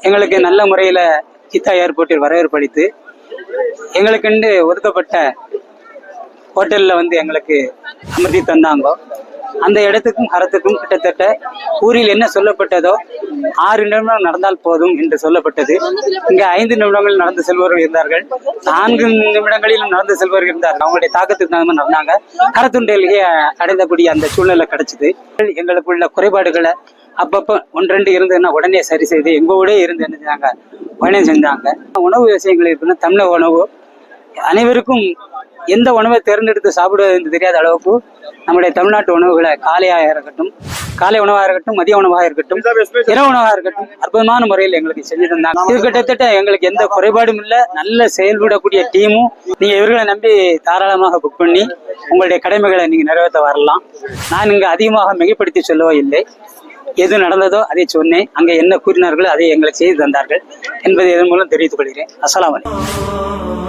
எங்களுக்கு நல்ல முறையில் கீதா ஏர்போர்ட்டில் வரவேற்பு அளித்து எங்களுக்குண்டு ஒதுக்கப்பட்ட ஹோட்டலில் வந்து எங்களுக்கு அமர்த்தி தந்தாங்க. அந்த இடத்துக்கும் கரத்துக்கும் கிட்டத்தட்ட ஊரில் என்ன சொல்லப்பட்டதோ 6 நிமிடம் நடந்தால் போதும் என்று சொல்லப்பட்டது. இங்க 5 நிமிடங்கள் நடந்து செல்பவர்கள் இருந்தார்கள், 4 நிமிடங்களிலும் நடந்து செல்பவர்கள் இருந்தார்கள். அவங்களுடைய தாக்கத்துக்கு தகுந்த மாதிரி நடந்தாங்க. கரத்துண்டையிலேயே அடைந்தக்கூடிய அந்த சூழ்நிலை கிடைச்சது. எங்களுக்குள்ள குறைபாடுகளை அப்பப்போ 1-2 இருந்ததுன்னா உடனே சரி செய்து எங்களோட இருந்து என்ன செஞ்சாங்க, உடனே செஞ்சாங்க. உணவு விஷயங்கள் இருக்குன்னா தமிழக உணவு அனைவருக்கும் எந்த உணவை தேர்ந்தெடுத்து சாப்பிடுவது என்று தெரியாத அளவுக்கு நம்முடைய தமிழ்நாட்டு உணவுகளை காலையாக இருக்கட்டும், காலை உணவாக இருக்கட்டும், மதிய உணவாக இருக்கட்டும், இரவு உணவாக இருக்கட்டும், அற்புதமான முறையில் எங்களுக்கு செஞ்சு தந்தாங்க. இது கிட்டத்தட்ட எங்களுக்கு எந்த குறைபாடும் இல்லை. நல்ல செயல்படக்கூடிய டீமும். நீங்க இவர்களை நம்பி தாராளமாக புக் பண்ணி உங்களுடைய கடமைகளை நீங்க நிறைவேற்ற வரலாம். நான் இங்க அதிகமாக மிகைப்படுத்தி சொல்லவோ இல்லை. எது நடந்ததோ அதை சொன்னேன். அங்க என்ன கூறினார்களோ அதை எங்களுக்கு செய்து தந்தார்கள் என்பதை இதன் மூலம் தெரிவித்துக் கொள்கிறேன். அஸ்ஸலாமு அலைக்கும்.